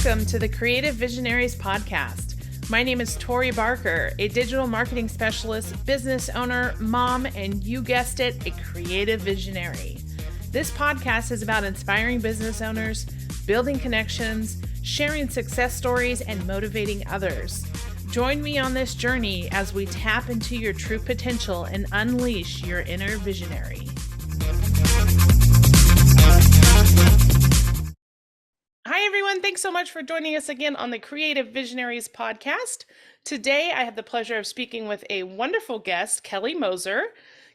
Welcome to the Creative Visionaries podcast. My name is Tori Barker, a digital marketing specialist, business owner, mom, and you guessed it, a creative visionary. This podcast is about inspiring business owners, building connections, sharing success stories, and motivating others. Join me on this journey as we tap into your true potential and unleash your inner visionary. Hi, everyone. Thanks so much for joining us again on the Creative Visionaries podcast. Today, I have the pleasure of speaking with a wonderful guest, Kelly Moser.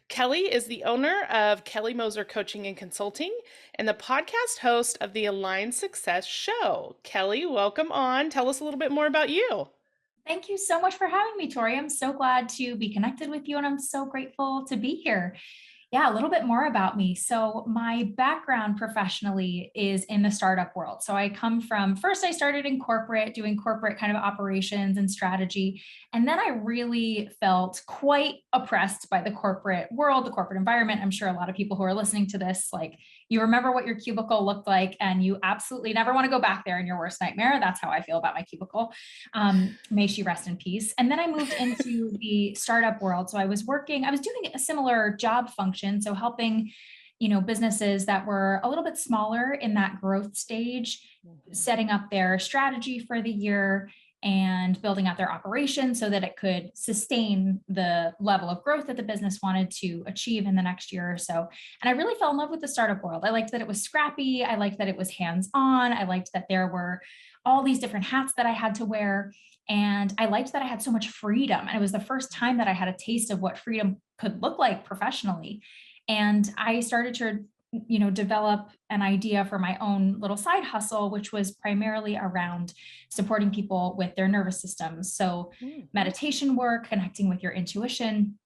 Kelly is the owner of Kelly Moser Coaching and Consulting and the podcast host of the Aligned Success Show. Kelly, welcome on. Tell us a little bit more about you. Thank you so much for having me, Tori. I'm so glad to be connected with you, and I'm so grateful to be here. Yeah, a little bit more about me. So my background professionally is in the startup world. So I come from, first I started in corporate, doing corporate kind of operations and strategy. And then I really felt quite oppressed by the corporate world, the corporate environment. I'm sure a lot of people who are listening to this, like, you remember what your cubicle looked like, and you absolutely never want to go back there in your worst nightmare. That's how I feel about my cubicle. May she rest in peace. And then I moved into the startup world. So I was doing a similar job function. So helping, businesses that were a little bit smaller in that growth stage, setting up their strategy for the year and building out their operation so that it could sustain the level of growth that the business wanted to achieve in the next year or so. And I really fell in love with the startup world. I liked that it was scrappy. I liked that it was hands-on. I liked that there were all these different hats that I had to wear. And I liked that I had so much freedom. And it was the first time that I had a taste of what freedom could look like professionally. And I started to develop an idea for my own little side hustle, which was primarily around supporting people with their nervous systems. So meditation work, connecting with your intuition.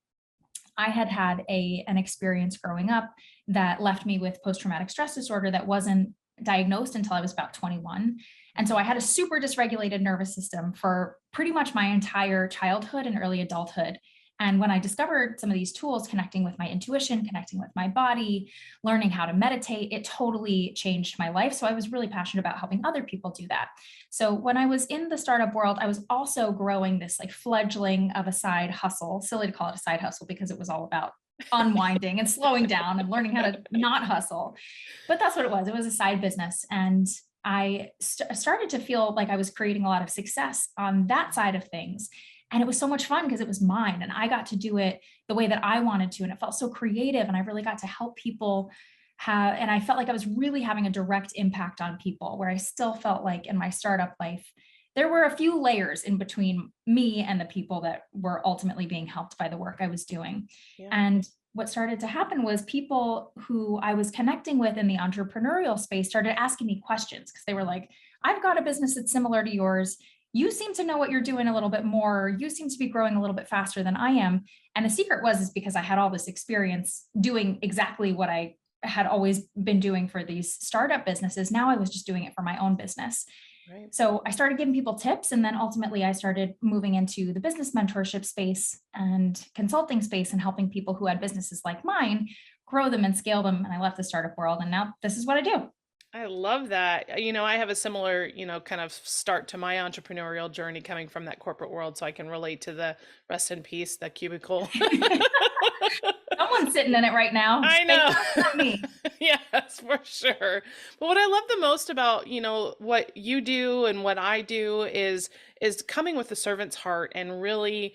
I had an experience growing up that left me with post-traumatic stress disorder that wasn't diagnosed until I was about 21. And so I had a super dysregulated nervous system for pretty much my entire childhood and early adulthood. And when I discovered some of these tools, connecting with my intuition, connecting with my body, learning how to meditate, it totally changed my life. So I was really passionate about helping other people do that. So when I was in the startup world, I was also growing this like fledgling of a side hustle. Silly to call it a side hustle because it was all about unwinding and slowing down and learning how to not hustle. But that's what it was. It was a side business. And I started to feel like I was creating a lot of success on that side of things. And it was so much fun because it was mine and I got to do it the way that I wanted to. And it felt so creative. And I really got to help people and I felt like I was really having a direct impact on people, where I still felt like in my startup life, there were a few layers in between me and the people that were ultimately being helped by the work I was doing. Yeah. And what started to happen was people who I was connecting with in the entrepreneurial space started asking me questions because they were like, I've got a business that's similar to yours. You seem to know what you're doing a little bit more. You seem to be growing a little bit faster than I am. And the secret is because I had all this experience doing exactly what I had always been doing for these startup businesses. Now I was just doing it for my own business. Right. So I started giving people tips, and then ultimately I started moving into the business mentorship space and consulting space and helping people who had businesses like mine grow them and scale them. And I left the startup world, and now this is what I do. I love that. I have a similar, kind of start to my entrepreneurial journey coming from that corporate world, so I can relate to the rest in peace, the cubicle. Someone's sitting in it right now. I know. Not me. Yes, for sure. But what I love the most about, what you do and what I do is coming with a servant's heart and really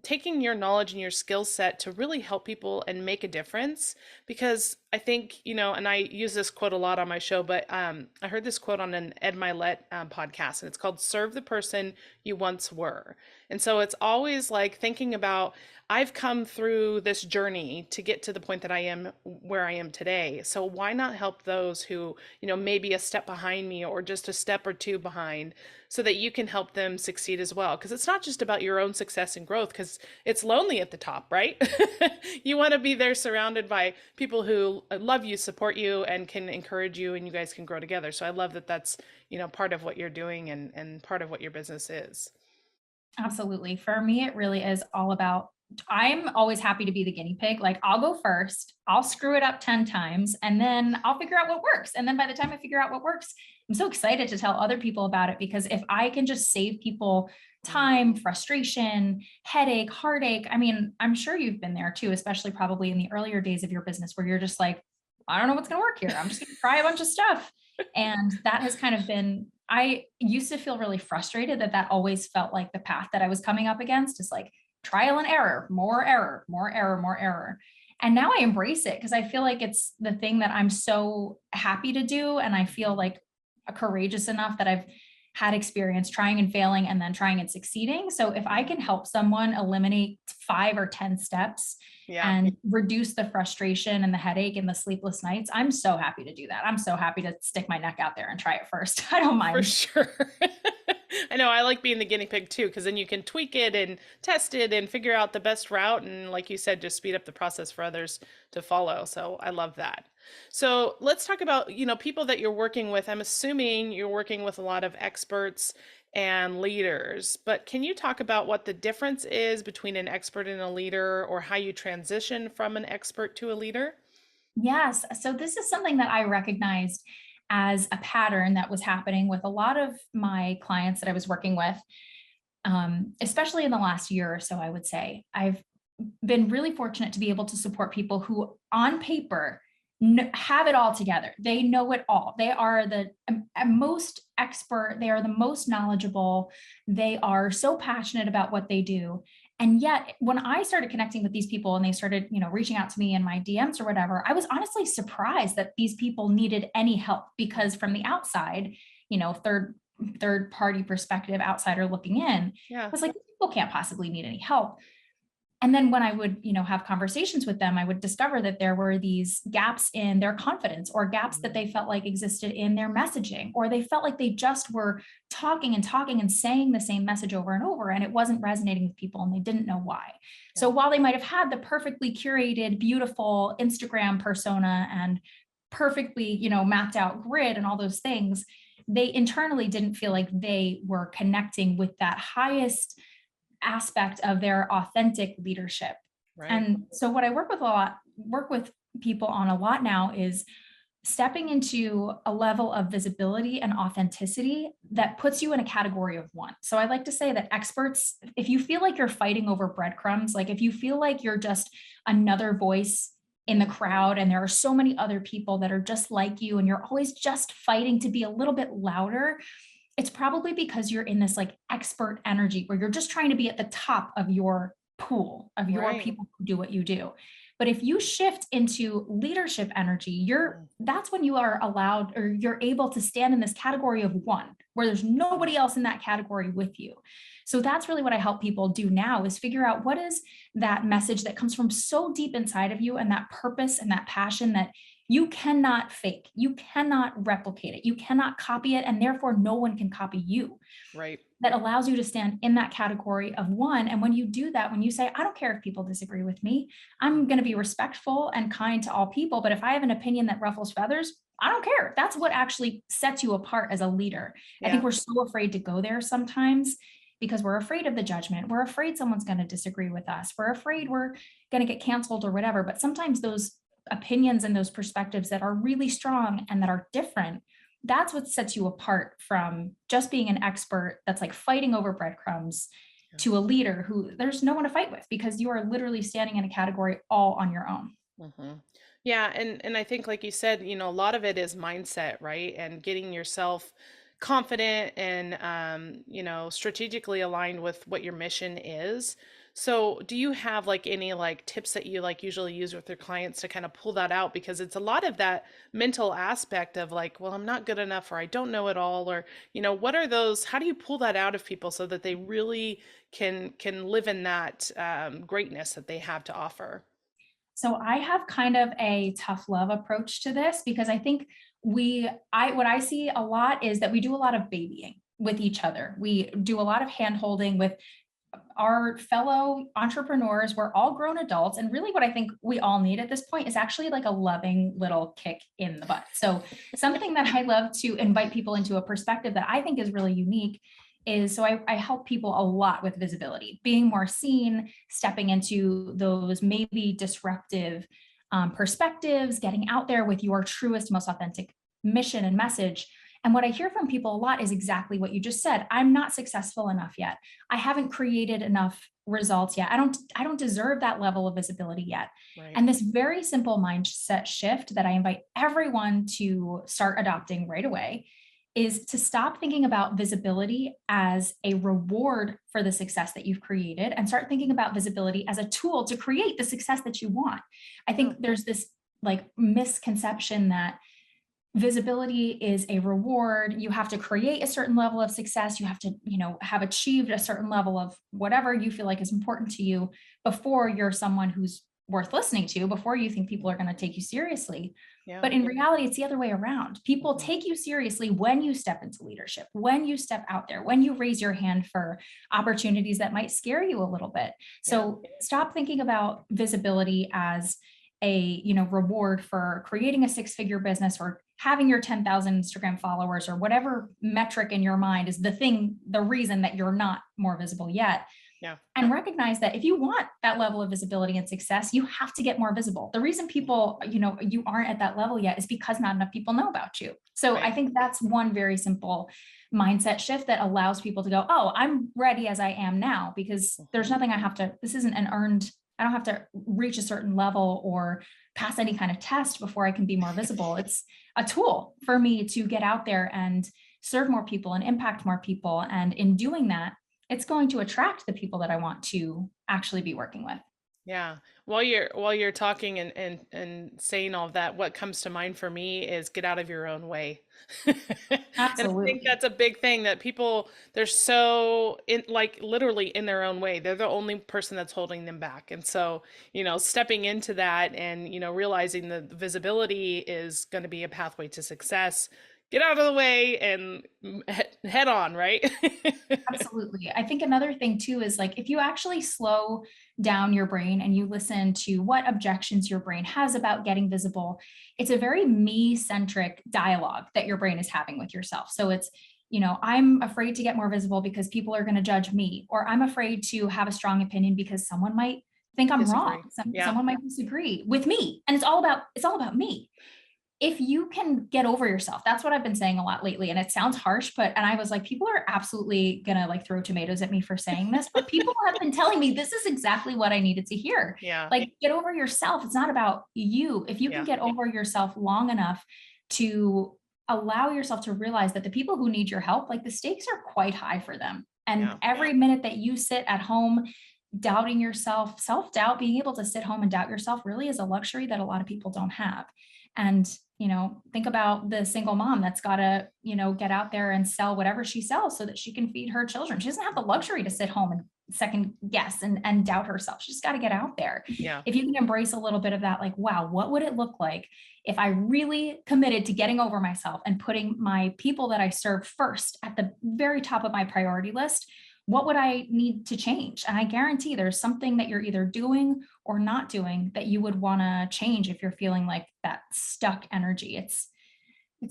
taking your knowledge and your skill set to really help people and make a difference. Because I think, and I use this quote a lot on my show, but I heard this quote on an Ed Milet podcast, and it's called "Serve the person you once were." And so it's always like thinking about, I've come through this journey to get to the point that I am where I am today. So why not help those who, maybe a step behind me or just a step or two behind, so that you can help them succeed as well? Because it's not just about your own success and growth, because it's lonely at the top, right? You want to be there surrounded by people who love you, support you, and can encourage you, and you guys can grow together. So I love that that's, part of what you're doing and part of what your business is. Absolutely. For me, it really is all about I'm always happy to be the guinea pig. Like I'll go first, I'll screw it up 10 times, and then I'll figure out what works. And then by the time I figure out what works, I'm so excited to tell other people about it, because if I can just save people Mm. time, frustration, headache, heartache. I mean, I'm sure you've been there too, especially probably in the earlier days of your business where you're just like, I don't know what's going to work here. I'm just going to try a bunch of stuff. And that has kind of been, I used to feel really frustrated that that always felt like the path that I was coming up against is like trial and error, more error, more error, more error. And now I embrace it because I feel like it's the thing that I'm so happy to do. And I feel like courageous enough that I've had experience trying and failing and then trying and succeeding. So if I can help someone eliminate 5 or 10 steps Yeah, and reduce the frustration and the headache and the sleepless nights, I'm so happy to do that. I'm so happy to stick my neck out there and try it first. I don't for mind. sure. I know I like being the guinea pig too, because then you can tweak it and test it and figure out the best route. And like you said, just speed up the process for others to follow. So I love that. So let's talk about, people that you're working with. I'm assuming you're working with a lot of experts and leaders, but can you talk about what the difference is between an expert and a leader, or how you transition from an expert to a leader? Yes. So this is something that I recognized as a pattern that was happening with a lot of my clients that I was working with, especially in the last year or so, I would say. I've been really fortunate to be able to support people who, on paper, have it all together. They know it all. They are the most expert. They are the most knowledgeable. They are so passionate about what they do. And yet, when I started connecting with these people and they started, reaching out to me in my DMs or whatever, I was honestly surprised that these people needed any help, because from the outside, third party perspective, outsider looking in, I Yeah. was like, people can't possibly need any help. And then when I would, have conversations with them, I would discover that there were these gaps in their confidence, or gaps that they felt like existed in their messaging, or they felt like they just were talking and saying the same message over and over, and it wasn't resonating with people and they didn't know why. So Yeah. while they might have had the perfectly curated, beautiful Instagram persona and perfectly, mapped out grid and all those things, they internally didn't feel like they were connecting with that highest aspect of their authentic leadership. Right. And so what I work with people on a lot now is stepping into a level of visibility and authenticity that puts you in a category of one. So I like to say that experts, if you feel like you're fighting over breadcrumbs, like if you feel like you're just another voice in the crowd and there are so many other people that are just like you and you're always just fighting to be a little bit louder, it's probably because you're in this like expert energy where you're just trying to be at the top of your pool of your Right. people who do what you do. But if you shift into leadership energy, Mm. that's when you are allowed, or you're able to stand in this category of one where there's nobody else in that category with you. So that's really what I help people do now, is figure out what is that message that comes from so deep inside of you, and that purpose and that passion that you cannot fake, you cannot replicate it, you cannot copy it, and therefore no one can copy you. Right. That allows you to stand in that category of one. And when you do that, when you say, I don't care if people disagree with me, I'm going to be respectful and kind to all people. But if I have an opinion that ruffles feathers, I don't care. That's what actually sets you apart as a leader. I think Yeah. we're so afraid to go there sometimes because we're afraid of the judgment. We're afraid someone's going to disagree with us. We're afraid we're going to get canceled or whatever. But sometimes those opinions and those perspectives that are really strong and that are different, that's what sets you apart from just being an expert that's like fighting over breadcrumbs, Yeah. to a leader who there's no one to fight with, because you are literally standing in a category all on your own. Hmm. Yeah, and I think like you said, a lot of it is mindset, right? And getting yourself confident and strategically aligned with what your mission is. So, do you have like any like tips that you like usually use with your clients to kind of pull that out, because it's a lot of that mental aspect of like, well, I'm not good enough, or I don't know it all, or what are those, how do you pull that out of people so that they really can live in that greatness that they have to offer? So I have kind of a tough love approach to this, because I think what I see a lot is that we do a lot of babying with each other. We do a lot of hand holding with our fellow entrepreneurs. We're all grown adults. And really, what I think we all need at this point is actually like a loving little kick in the butt. So, something that I love to invite people into, a perspective that I think is really unique, is so I help people a lot with visibility, being more seen, stepping into those maybe disruptive perspectives, getting out there with your truest, most authentic mission and message. And what I hear from people a lot is exactly what you just said. I'm not successful enough yet. I haven't created enough results yet. I don't deserve that level of visibility yet. Right. And this very simple mindset shift that I invite everyone to start adopting right away is to stop thinking about visibility as a reward for the success that you've created and start thinking about visibility as a tool to create the success that you want. I Yeah. think there's this like misconception that visibility is a reward. You have to create a certain level of success. You have to, have achieved a certain level of whatever you feel like is important to you before you're someone who's worth listening to, before you think people are going to take you seriously. Yeah. But in reality, it's the other way around. People Mhm. take you seriously when you step into leadership, when you step out there, when you raise your hand for opportunities that might scare you a little bit. Yeah. So stop thinking about visibility as a reward for creating a six-figure business or having your 10,000 Instagram followers or whatever metric in your mind is the reason that you're not more visible yet. Yeah. And recognize that if you want that level of visibility and success, you have to get more visible. The reason people, you aren't at that level yet is because not enough people know about you. So I Right. think that's one very simple mindset shift that allows people to go, oh, I'm ready as I am now, because there's Mhm. nothing this isn't an earned, I don't have to reach a certain level or pass any kind of test before I can be more visible. It's a tool for me to get out there and serve more people and impact more people. And in doing that, it's going to attract the people that I want to actually be working with. Yeah. While you're talking and saying all of that, what comes to mind for me is get out of your own way. And I think Absolutely. that's a big thing that people they're so in like literally in their own way. They're the only person that's holding them back. And so, stepping into that and, realizing that the visibility is going to be a pathway to success. Get out of the way and head on, right? Absolutely. I think another thing too is like if you actually slow down your brain and you listen to what objections your brain has about getting visible, it's a very me centric dialogue that your brain is having with yourself. So it's, I'm afraid to get more visible because people are going to judge me, or I'm afraid to have a strong opinion because someone might think I'm wrong. Disagree. Yeah. Someone might disagree with me. And it's all about me. If you can get over yourself, that's what I've been saying a lot lately. And it sounds harsh, and I was like, people are absolutely gonna like throw tomatoes at me for saying this, but people have been telling me this is exactly what I needed to hear. Yeah. Like, get over yourself. It's not about you. If you can Yeah. get over yourself long enough to allow yourself to realize that the people who need your help, like the stakes are quite high for them. And Yeah. every minute that you sit at home doubting yourself, self doubt, being able to sit home and doubt yourself really is a luxury that a lot of people don't have. And, think about the single mom that's got to, get out there and sell whatever she sells so that she can feed her children. She doesn't have the luxury to sit home and second guess and doubt herself. She's got to get out there. Yeah. If you can embrace a little bit of that, like, wow, what would it look like if I really committed to getting over myself and putting my people that I serve first at the very top of my priority list? What would I need to change? And I guarantee there's something that you're either doing or not doing that you would want to change if you're feeling like that stuck energy. It's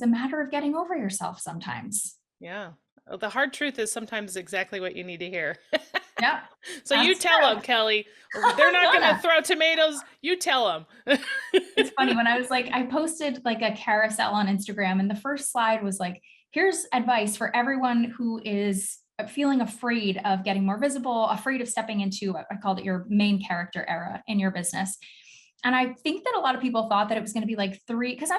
a matter of getting over yourself sometimes. Yeah. The hard truth is sometimes exactly what you need to hear. Yep, So you that's tell true. them, Kelly. They're I'm not going to gonna. throw tomatoes. You tell them. It's funny when I was like, I posted like a carousel on Instagram, and the first slide was like, here's advice for everyone who is feeling afraid of getting more visible, afraid of stepping into, I called it your main character era in your business. And I think that a lot of people thought that it was going to be like three, because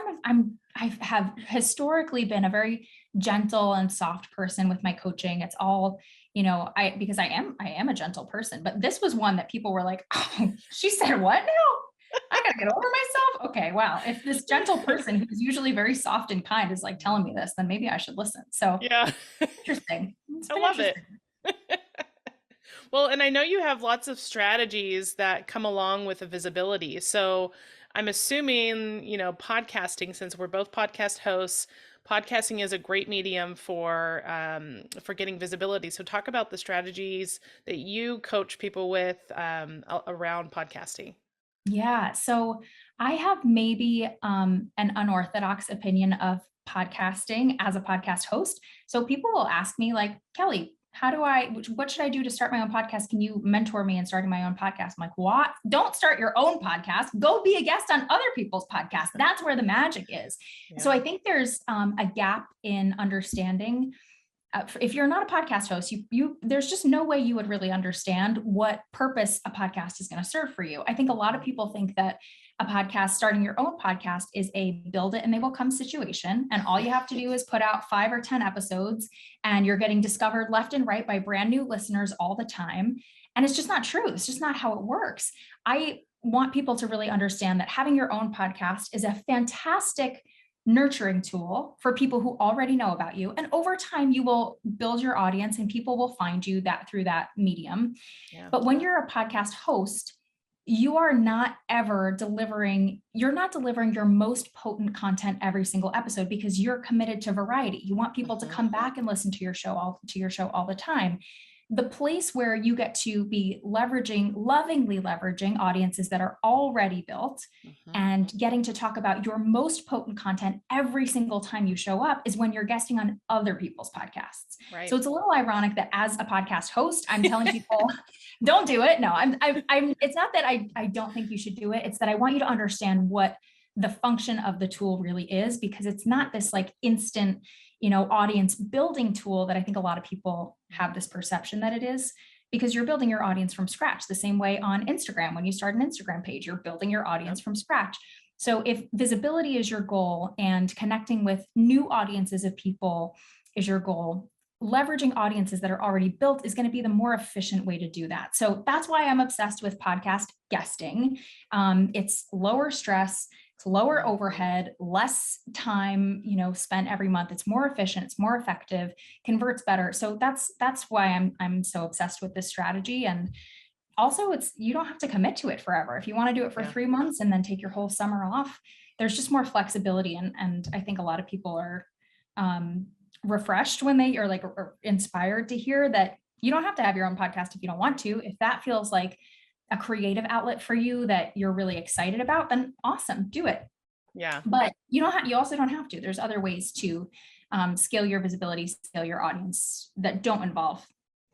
I have historically been a very gentle and soft person with my coaching. It's all, because I am a gentle person, but this was one that people were like, oh, she said what now? I gotta get over myself. Okay, wow. If this gentle person who's usually very soft and kind is like telling me this, then maybe I should listen. So Yeah. interesting. It's I been love it. interesting. Well, and I know you have lots of strategies that come along with the visibility. So I'm assuming, podcasting, since we're both podcast hosts, podcasting is a great medium for getting visibility. So talk about the strategies that you coach people with around podcasting. Yeah. So I have maybe an unorthodox opinion of podcasting as a podcast host. So people will ask me, like, Kelly, what should I do to start my own podcast? Can you mentor me in starting my own podcast? I'm like, what? Don't start your own podcast. Go be a guest on other people's podcasts. That's where the magic is. So Yeah. I think there's a gap in understanding. If you're not a podcast host, there's just no way you would really understand what purpose a podcast is going to serve for you. I think a lot of people think that a podcast, starting your own podcast, is a build it and they will come situation. And all you have to do is put out 5 or 10 episodes and you're getting discovered left and right by brand new listeners all the time. And it's just not true. It's just not how it works. I want people to really understand that having your own podcast is a fantastic nurturing tool for people who already know about you. And over time, you will build your audience and people will find you that through that medium. Yeah. But when you're a podcast host, you are not ever delivering, you're not delivering your most potent content every single episode because you're committed to variety. You want people to come back and listen to your show all the time. The place where you get to be lovingly leveraging audiences that are already built and getting to talk about your most potent content every single time you show up is when you're guesting on other people's podcasts. Right. So it's a little ironic that as a podcast host, I'm telling people, don't do it. No, I'm, it's not that I don't think you should do it. It's that I want you to understand what the function of the tool really is, because it's not this like instant, audience building tool that I think a lot of people have this perception that it is, because you're building your audience from scratch. The same way on Instagram, when you start an Instagram page, you're building your audience from scratch. So if visibility is your goal and connecting with new audiences of people is your goal, leveraging audiences that are already built is going to be the more efficient way to do that. So that's why I'm obsessed with podcast guesting. It's lower stress, it's lower overhead, less time, spent every month. It's more efficient, it's more effective, converts better. So that's why I'm so obsessed with this strategy. And also you don't have to commit to it forever. If you want to do it for 3 months and then take your whole summer off, there's just more flexibility. And I think a lot of people are refreshed when they are like or inspired to hear that you don't have to have your own podcast if you don't want to. If that feels like a creative outlet for you that you're really excited about, then awesome, do it. Yeah. But you also don't have to. There's other ways to scale your visibility, scale your audience that don't involve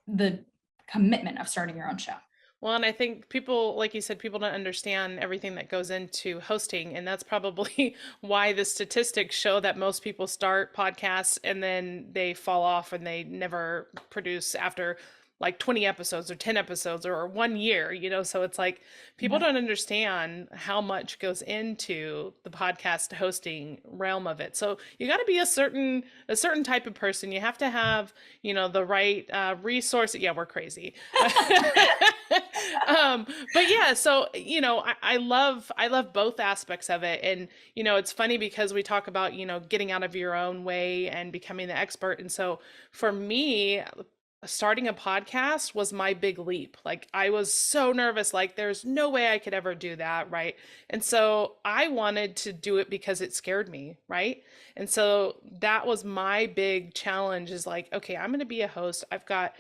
the commitment of starting your own show. Well, and I think people, like you said, people don't understand everything that goes into hosting. And that's probably why the statistics show that most people start podcasts and then they fall off and they never produce after like 20 episodes or 10 episodes or 1 year, so it's like people don't understand how much goes into the podcast hosting realm of it. So you got to be a certain type of person. You have to have, the right resource. Yeah, we're crazy. But yeah, so, I love both aspects of it. And, it's funny because we talk about, getting out of your own way and becoming the expert. And so for me, starting a podcast was my big leap. Like I was so nervous, like there's no way I could ever do that, right? And so I wanted to do it because it scared me, right? And so that was my big challenge is like, okay, I'm going to be a host. I've got,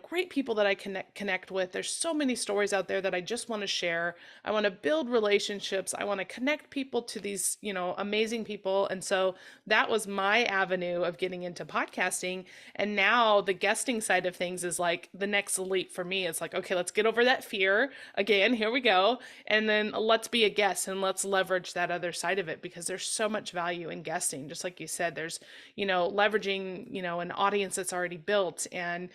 great people that I connect with. There's so many stories out there that I just want to share. I want to build relationships. I want to connect people to these, amazing people. And so that was my avenue of getting into podcasting. And now the guesting side of things is like the next leap for me. It's like, okay, let's get over that fear again. Here we go. And then let's be a guest and let's leverage that other side of it, because there's so much value in guesting. Just like you said, there's, leveraging, an audience that's already built and,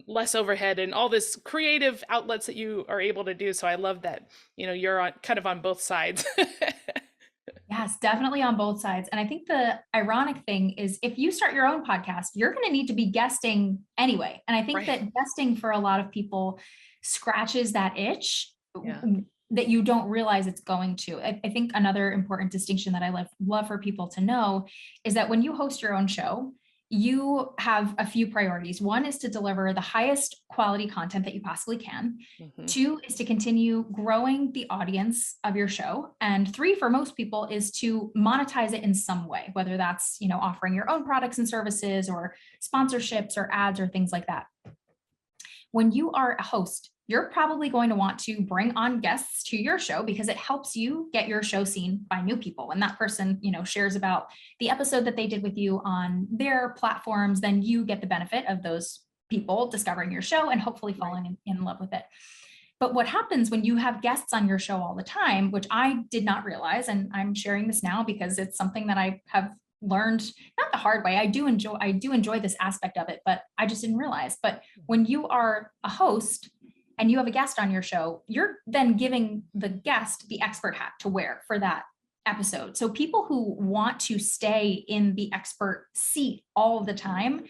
less overhead and all this creative outlets that you are able to do. So I love that, you're kind of on both sides. Yes, definitely on both sides. And I think the ironic thing is if you start your own podcast, you're going to need to be guesting anyway. And I think that guesting for a lot of people scratches that itch that you don't realize it's going to. I think another important distinction that I love for people to know is that when you host your own show, you have a few priorities. One is to deliver the highest quality content that you possibly can. 2 is to continue growing the audience of your show. And 3, for most people, is to monetize it in some way, whether that's, offering your own products and services or sponsorships or ads or things like that. When you are a host, you're probably going to want to bring on guests to your show because it helps you get your show seen by new people. When that person, shares about the episode that they did with you on their platforms, then you get the benefit of those people discovering your show and hopefully Right. falling in love with it. But what happens when you have guests on your show all the time, which I did not realize, and I'm sharing this now because it's something that I have learned not the hard way. I do enjoy this aspect of it, but I just didn't realize. But when you are a host and you have a guest on your show, you're then giving the guest the expert hat to wear for that episode. So people who want to stay in the expert seat all the time,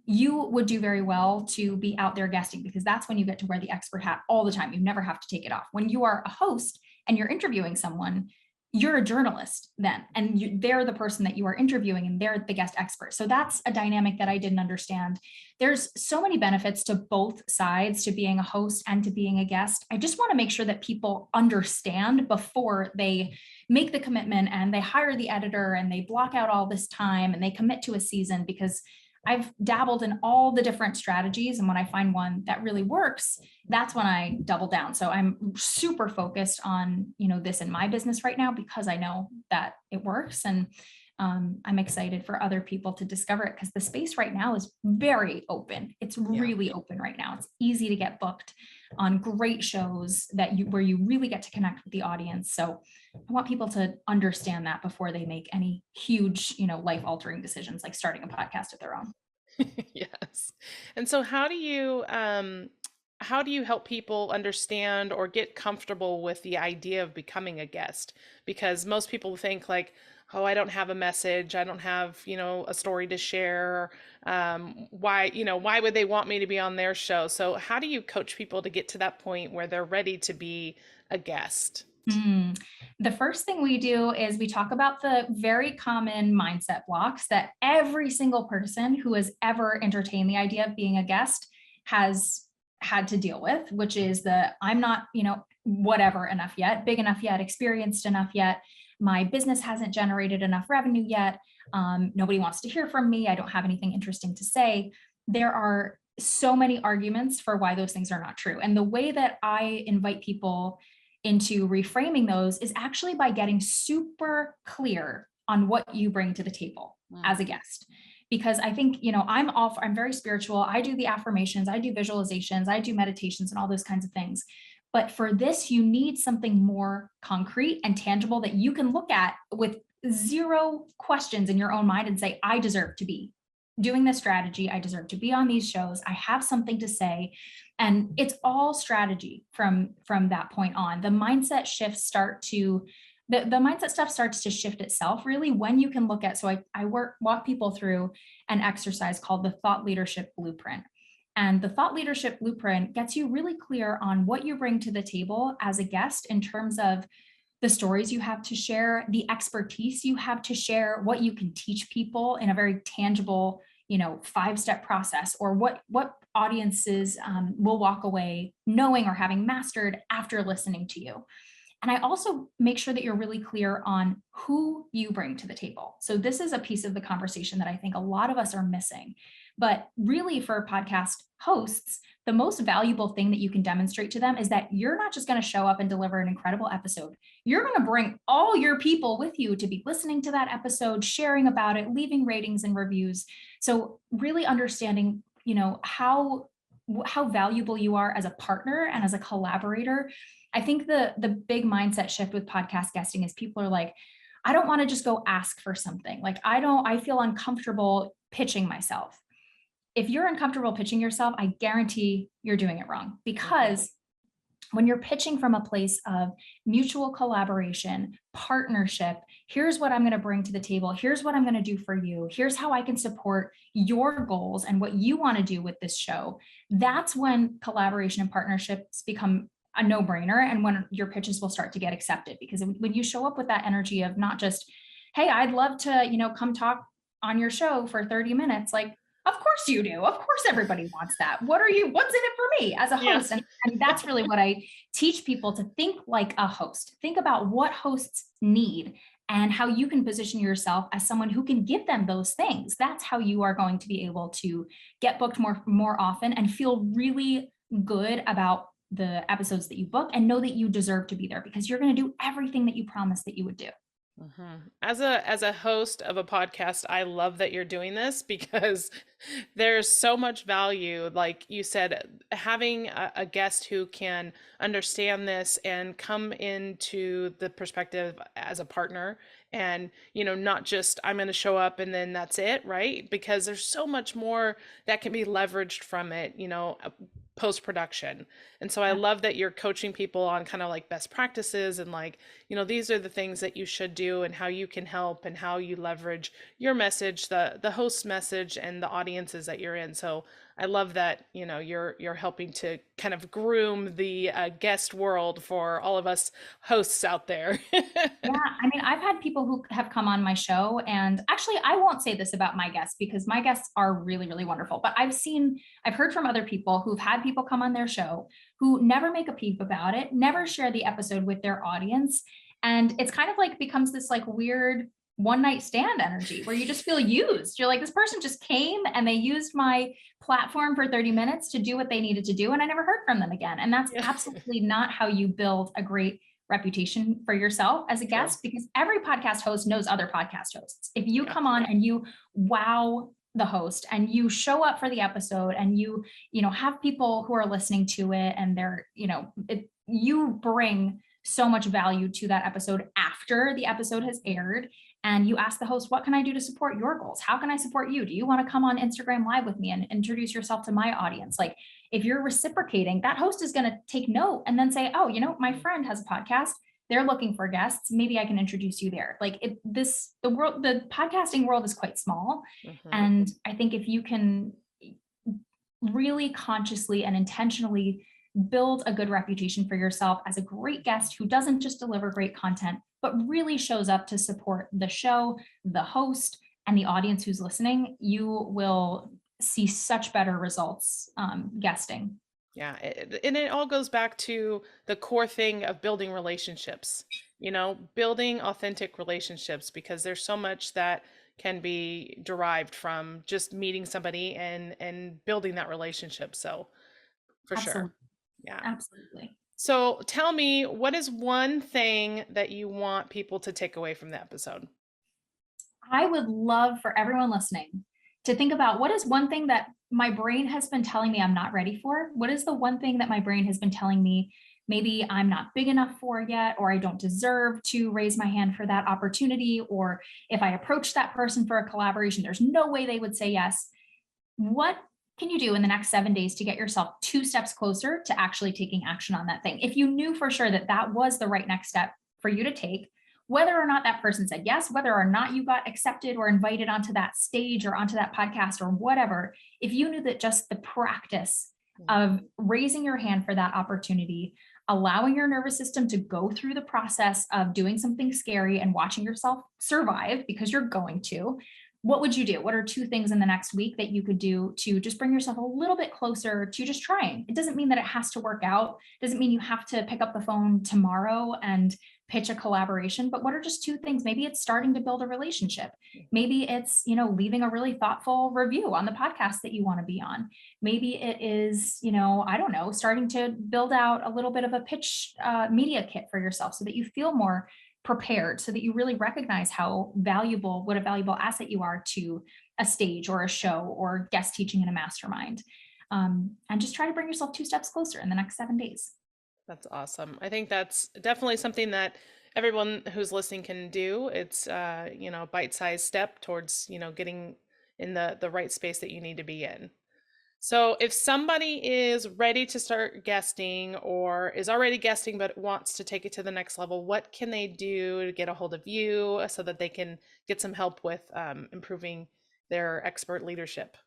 you would do very well to be out there guesting, because that's when you get to wear the expert hat all the time. You never have to take it off. When you are a host and you're interviewing someone, you're a journalist then, and they're the person that you are interviewing and they're the guest expert. So that's a dynamic that I didn't understand. There's so many benefits to both sides, to being a host and to being a guest. I just want to make sure that people understand before they make the commitment and they hire the editor and they block out all this time and they commit to a season, because I've dabbled in all the different strategies. And when I find one that really works, that's when I double down. So I'm super focused on, this in my business right now, because I know that it works. And I'm excited for other people to discover it, because the space right now is very open. It's Yeah. really open right now. It's easy to get booked on great shows where you really get to connect with the audience. So I want people to understand that before they make any huge, life altering decisions like starting a podcast of their own. Yes. And so how do you help people understand or get comfortable with the idea of becoming a guest? Because most people think like, oh, I don't have a message, I don't have, a story to share. Why would they want me to be on their show? So how do you coach people to get to that point where they're ready to be a guest? Mm. The first thing we do is we talk about the very common mindset blocks that every single person who has ever entertained the idea of being a guest has had to deal with, which is the I'm not, whatever enough yet, big enough yet, experienced enough yet. My business hasn't generated enough revenue yet. Nobody wants to hear from me. I don't have anything interesting to say. There are so many arguments for why those things are not true. And the way that I invite people into reframing those is actually by getting super clear on what you bring to the table as a Mm. guest. Because I think, I'm very spiritual. I do the affirmations, I do visualizations, I do meditations and all those kinds of things. But for this, you need something more concrete and tangible that you can look at with zero questions in your own mind and say, I deserve to be doing this strategy. I deserve to be on these shows. I have something to say. And it's all strategy from that point on. The mindset shifts start to the mindset stuff starts to shift itself really when you can look at. So I walk people through an exercise called the thought leadership blueprint. And the thought leadership blueprint gets you really clear on what you bring to the table as a guest in terms of the stories you have to share, the expertise you have to share, what you can teach people in a very tangible, 5-step process, or what audiences will walk away knowing or having mastered after listening to you. And I also make sure that you're really clear on who you bring to the table. So this is a piece of the conversation that I think a lot of us are missing. But really, for podcast hosts, the most valuable thing that you can demonstrate to them is that you're not just going to show up and deliver an incredible episode. You're going to bring all your people with you to be listening to that episode, sharing about it, leaving ratings and reviews. So really understanding, how valuable you are as a partner and as a collaborator. I think the big mindset shift with podcast guesting is people are like, I don't want to just go ask for something. Like, I feel uncomfortable pitching myself. If you're uncomfortable pitching yourself, I guarantee you're doing it wrong, Mhm. because when you're pitching from a place of mutual collaboration, partnership, here's what I'm going to bring to the table. Here's what I'm going to do for you. Here's how I can support your goals and what you want to do with this show. That's when collaboration and partnerships become a no-brainer, and when your pitches will start to get accepted. Because when you show up with that energy of not just, hey, I'd love to, come talk on your show for 30 minutes, like, of course you do. Of course everybody wants that. What's in it for me as a Yeah. host? And that's really what I teach people, to think like a host. Think about what hosts need and how you can position yourself as someone who can give them those things. That's how you are going to be able to get booked more often and feel really good about the episodes that you book, and know that you deserve to be there because you're going to do everything that you promised that you would do. As a host of a podcast, I love that you're doing this because there's so much value. Like you said, having a guest who can understand this and come into the perspective as a partner, and not just I'm going to show up and then that's it, right? Because there's so much more that can be leveraged from it, post production. And so I Yeah, love that you're coaching people on kind of like best practices and like, these are the things that you should do and how you can help and how you leverage your message, the host's message and the audiences that you're in. So I love that, you're helping to kind of groom the guest world for all of us hosts out there. yeah. I mean, I've had people who have come on my show, and actually, I won't say this about my guests because my guests are really, really wonderful. But I've heard from other people who've had people come on their show who never make a peep about it, never share the episode with their audience. And it's kind of like becomes this like weird one night stand energy where you just feel used. You're like, this person just came and they used my platform for 30 minutes to do what they needed to do. And I never heard from them again. And that's Yeah, absolutely not how you build a great reputation for yourself as a true. guest, because every podcast host knows other podcast hosts. If you Yeah. come on and you wow the host and you show up for the episode and have people who are listening to it and you bring so much value to that episode after the episode has aired, and you ask the host, what can I do to support your goals? How can I support you? Do you want to come on Instagram live with me and introduce yourself to my audience? Like, if you're reciprocating, that host is going to take note and then say, oh, my Mhm. friend has a podcast. They're looking for guests. Maybe I can introduce you there. Like the podcasting world is quite small. Mhm. And I think if you can really consciously and intentionally build a good reputation for yourself as a great guest who doesn't just deliver great content, but really shows up to support the show, the host, and the audience who's listening, you will see such better results guesting. Yeah, and it all goes back to the core thing of building relationships, building authentic relationships because there's so much that can be derived from just meeting somebody and building that relationship. So, for sure. Absolutely. Yeah. Absolutely. So, tell me, what is one thing that you want people to take away from the episode? I would love for everyone listening to think about what is one thing that my brain has been telling me I'm not ready for? What is the one thing that my brain has been telling me maybe I'm not big enough for yet, or I don't deserve to raise my hand for that opportunity? Or if I approach that person for a collaboration, there's no way they would say yes. What can you do in the next 7 days to get yourself two steps closer to actually taking action on that thing? If you knew for sure that that was the right next step for you to take, whether or not that person said yes, whether or not you got accepted or invited onto that stage or onto that podcast or whatever, if you knew that just the practice of raising your hand for that opportunity, allowing your nervous system to go through the process of doing something scary and watching yourself survive because you're going to, what would you do? What are two things in the next week that you could do to just bring yourself a little bit closer to just trying? It doesn't mean that it has to work out. It doesn't mean you have to pick up the phone tomorrow and pitch a collaboration, but what are just two things? Maybe it's starting to build a relationship. Maybe it's, leaving a really thoughtful review on the podcast that you want to be on. Maybe it is, I don't know, starting to build out a little bit of a pitch media kit for yourself so that you feel more prepared, so that you really recognize what a valuable asset you are to a stage or a show or guest teaching in a mastermind. And just try to bring yourself two steps closer in the next 7 days. That's awesome. I think that's definitely something that everyone who's listening can do. It's bite-sized step towards, getting in the right space that you need to be in. So, if somebody is ready to start guesting or is already guesting but wants to take it to the next level, what can they do to get a hold of you so that they can get some help with improving their expert leadership?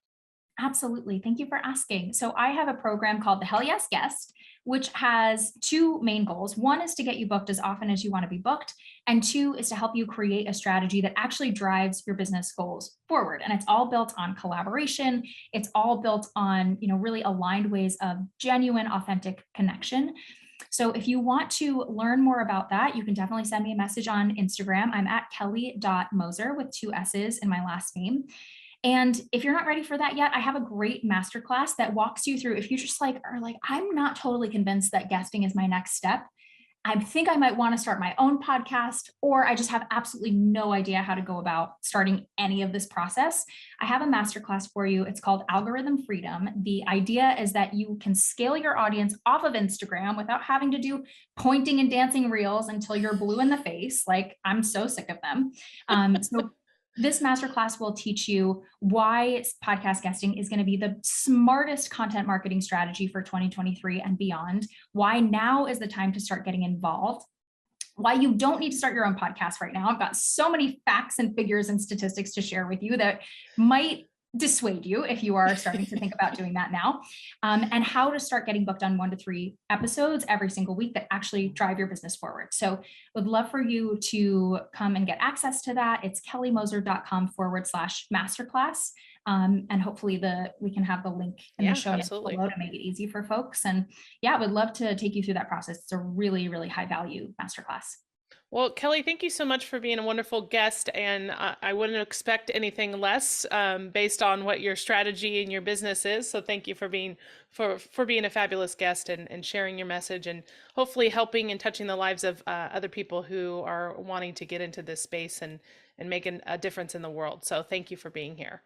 Absolutely. Thank you for asking. So, I have a program called the Hell Yes Guest, which has two main goals. One is to get you booked as often as you want to be booked, and two is to help you create a strategy that actually drives your business goals forward. And it's all built on collaboration. It's all built on, really aligned ways of genuine, authentic connection. So if you want to learn more about that, you can definitely send me a message on Instagram. I'm at kelly.moser with two S's in my last name. And if you're not ready for that yet, I have a great masterclass that walks you through if you just are like, I'm not totally convinced that guesting is my next step. I think I might want to start my own podcast, or I just have absolutely no idea how to go about starting any of this process, I have a masterclass for you. It's called Algorithm Freedom. The idea is that you can scale your audience off of Instagram without having to do pointing and dancing reels until you're blue in the face. Like, I'm so sick of them. So this masterclass will teach you why podcast guesting is going to be the smartest content marketing strategy for 2023 and beyond, why now is the time to start getting involved, why you don't need to start your own podcast right now. I've got so many facts and figures and statistics to share with you that might dissuade you if you are starting to think about doing that now, and how to start getting booked on 1 to 3 episodes every single week that actually drive your business forward. So would love for you to come and get access to that. It's kellymoser.com/masterclass. And hopefully we can have the link in the show notes below to make it easy for folks. And yeah, would love to take you through that process. It's a really, really high value masterclass. Well, Kelly, thank you so much for being a wonderful guest, and I wouldn't expect anything less based on what your strategy and your business is. So thank you for being being a fabulous guest and sharing your message, and hopefully helping and touching the lives of other people who are wanting to get into this space and making a difference in the world. So thank you for being here.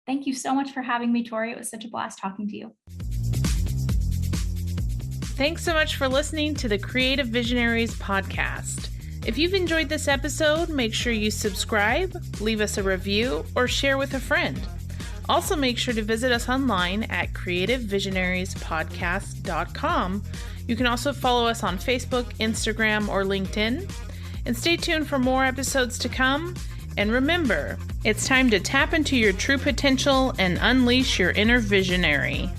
Thank you so much for having me, Tori. It was such a blast talking to you. Thanks so much for listening to the Creative Visionaries podcast. If you've enjoyed this episode, make sure you subscribe, leave us a review, or share with a friend. Also, make sure to visit us online at creativevisionariespodcast.com. You can also follow us on Facebook, Instagram, or LinkedIn. And stay tuned for more episodes to come. And remember, it's time to tap into your true potential and unleash your inner visionary.